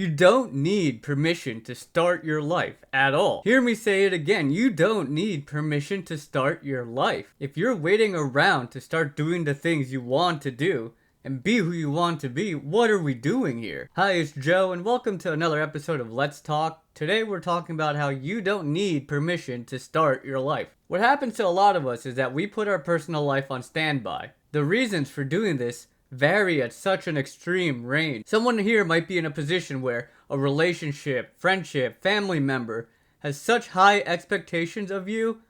You don't need permission to start your life at all. Hear me say it again. You don't need permission to start your life. If you're waiting around to start doing the things you want to do and be who you want to be, what are we doing here? Hi, it's Joe, and welcome to another episode of Let's Talk. Today we're talking about how you don't need permission to start your life. What happens to a lot of us is that we put our personal life on standby. The reasons for doing this vary at such an extreme range. Someone here might be in a position where a relationship, friendship, family member has such high expectations of you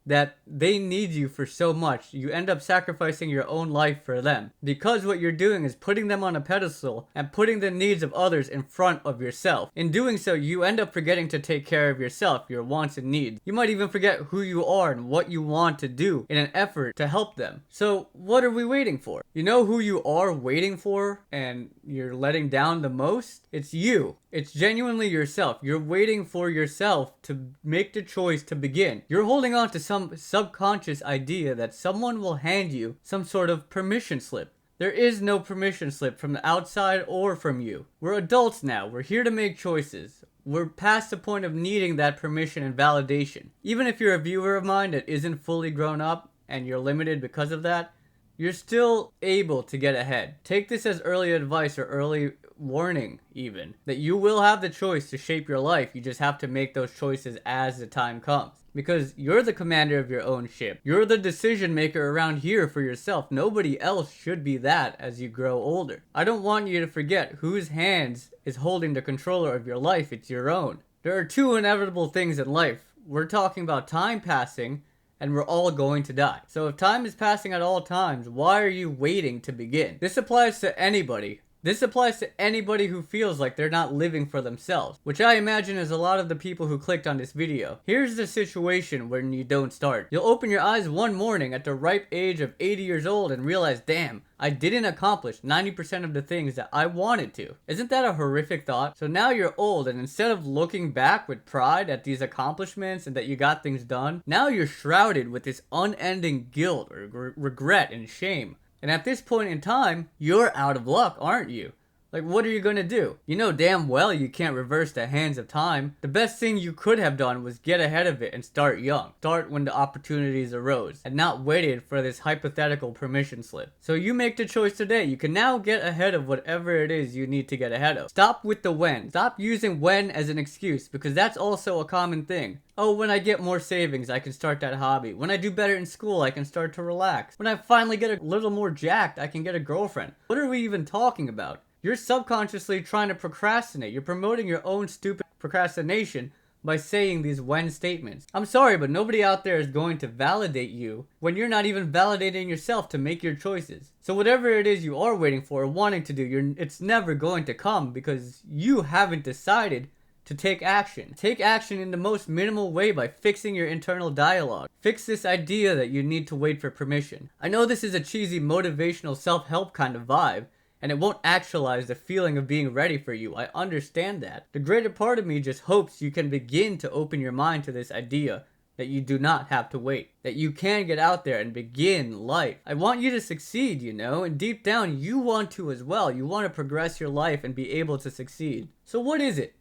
that they need you for so much, you end up sacrificing your own life for them. Because what you're doing is putting them on a pedestal and putting the needs of others in front of yourself. In doing so, you end up forgetting to take care of yourself, your wants and needs. You might even forget who you are and what you want to do in an effort to help them. So what are we waiting for? You know who you are waiting for and you're letting down the most? It's you. It's genuinely yourself. You're waiting for yourself to make the choice to begin. You're holding on to some subconscious idea that someone will hand you some sort of permission slip. There is no permission slip from the outside or from you. We're adults now. We're here to make choices. We're past the point of needing that permission and validation. Even if you're a viewer of mine that isn't fully grown up and you're limited because of that, you're still able to get ahead. Take this as early advice or early warning even, that you will have the choice to shape your life. You just have to make those choices as the time comes. Because you're the commander of your own ship. You're the decision maker around here for yourself. Nobody else should be that as you grow older. I don't want you to forget whose hands is holding the controller of your life. It's your own. There are two inevitable things in life. We're talking about time passing, and we're all going to die. So if time is passing at all times, why are you waiting to begin? This applies to anybody. This applies to anybody who feels like they're not living for themselves, which I imagine is a lot of the people who clicked on this video. Here's the situation when you don't start. You'll open your eyes one morning at the ripe age of 80 years old and realize, damn, I didn't accomplish 90% of the things that I wanted to. Isn't that a horrific thought? So now you're old, and instead of looking back with pride at these accomplishments and that you got things done, now you're shrouded with this unending guilt or regret and shame. And at this point in time, you're out of luck, aren't you? Like, what are you gonna do? You know damn well you can't reverse the hands of time. The best thing you could have done was get ahead of it and start young. Start when the opportunities arose and not waited for this hypothetical permission slip. So you make the choice today. You can now get ahead of whatever it is you need to get ahead of. Stop with the when. Stop using when as an excuse, because that's also a common thing. Oh, when I get more savings, I can start that hobby. When I do better in school, I can start to relax. When I finally get a little more jacked, I can get a girlfriend. What are we even talking about? You're subconsciously trying to procrastinate. You're promoting your own stupid procrastination by saying these when statements. I'm sorry, but nobody out there is going to validate you when you're not even validating yourself to make your choices. So whatever it is you are waiting for or wanting to do, it's never going to come because you haven't decided to take action. Take action in the most minimal way by fixing your internal dialogue. Fix this idea that you need to wait for permission. I know this is a cheesy motivational self-help kind of vibe, and it won't actualize the feeling of being ready for you. I understand that. The greater part of me just hopes you can begin to open your mind to this idea that you do not have to wait. That you can get out there and begin life. I want you to succeed, you know, and deep down you want to as well. You want to progress your life and be able to succeed. So what is it?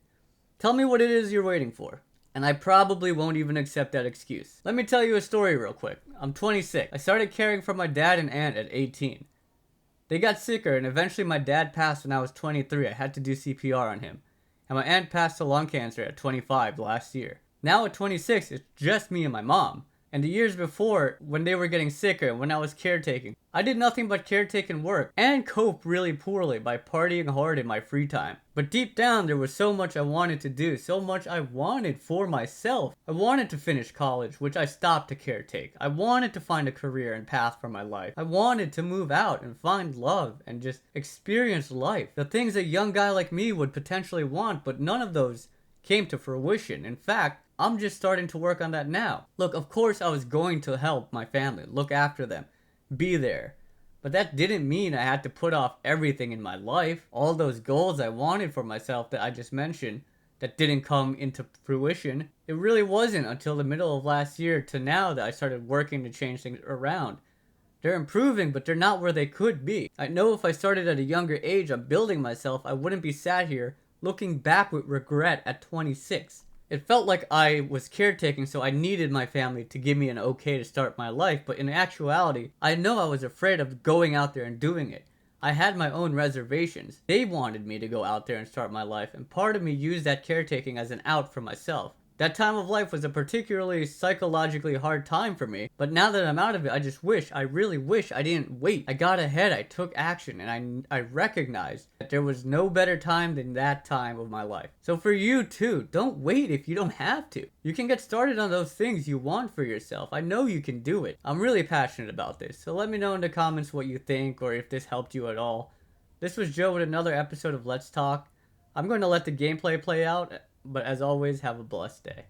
Tell me what it is you're waiting for. And I probably won't even accept that excuse. Let me tell you a story real quick. I'm 26. I started caring for my dad and aunt at 18. They got sicker, and eventually my dad passed when I was 23. I had to do CPR on him. And my aunt passed to lung cancer at 25 last year. Now at 26, it's just me and my mom. And the years before, when they were getting sicker and when I was caretaking, I did nothing but caretaking work and cope really poorly by partying hard in my free time. But deep down, there was so much I wanted to do, so much I wanted for myself. I wanted to finish college, which I stopped to caretake. I wanted to find a career and path for my life. I wanted to move out and find love and just experience life. The things a young guy like me would potentially want, but none of those came to fruition. In fact, I'm just starting to work on that now. Look, of course I was going to help my family, look after them, be there. But that didn't mean I had to put off everything in my life. All those goals I wanted for myself that I just mentioned that didn't come into fruition. It really wasn't until the middle of last year to now that I started working to change things around. They're improving, but they're not where they could be. I know if I started at a younger age on building myself, I wouldn't be sat here looking back with regret at 26. It felt like I was caretaking, so I needed my family to give me an okay to start my life, but in actuality, I know I was afraid of going out there and doing it. I had my own reservations. They wanted me to go out there and start my life, and part of me used that caretaking as an out for myself. That time of life was a particularly psychologically hard time for me, but now that I'm out of it, I really wish I didn't wait. I got ahead, I took action, and I recognized that there was no better time than that time of my life. So for you too, don't wait if you don't have to. You can get started on those things you want for yourself. I know you can do it. I'm really passionate about this, so let me know in the comments what you think or if this helped you at all. This was Joe with another episode of Let's Talk. I'm going to let the gameplay play out, but as always, have a blessed day.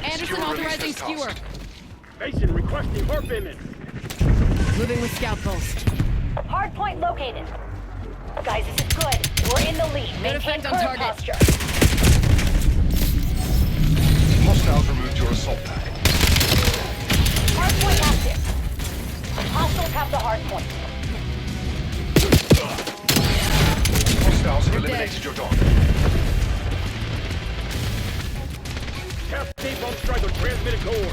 Anderson authorizing skewer. Mason requesting harp image. Moving with scout pulse. Hard point located. Guys, this is good. We're in the lead. Good Maintain effect on current target. posture. Hostiles removed your assault pack. Hard point active. Hostiles have the hard point. Hostiles have eliminated your dog. Cascade bomb strike on transmitted core.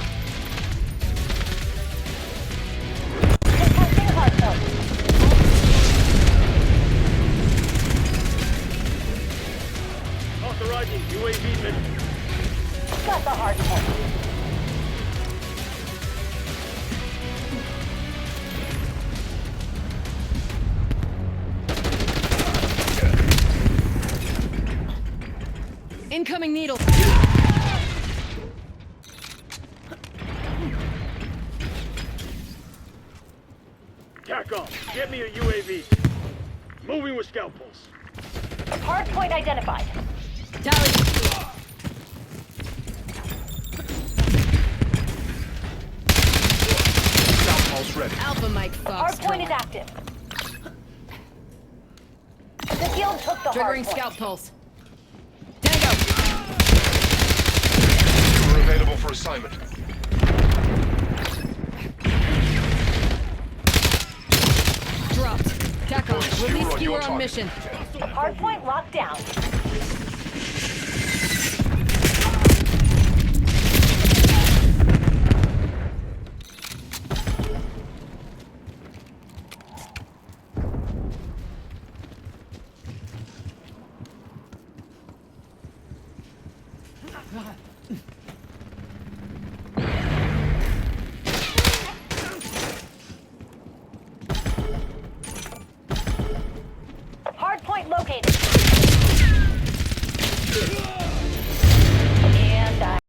Contesting hard point. Authorizing UAV mission. Got the hard point. Incoming needle. TACOM, get me a UAV. Moving with scout pulse. Hard point identified. Tally. Scout pulse ready. Alpha Mike Hard Fox. point is active. The guild took the hard Triggering point. scout pulse. Tango. You are available for assignment. Dropped. TACOM. Skewer Release on your skewer on target. mission. Hard point locked down. Hard point located.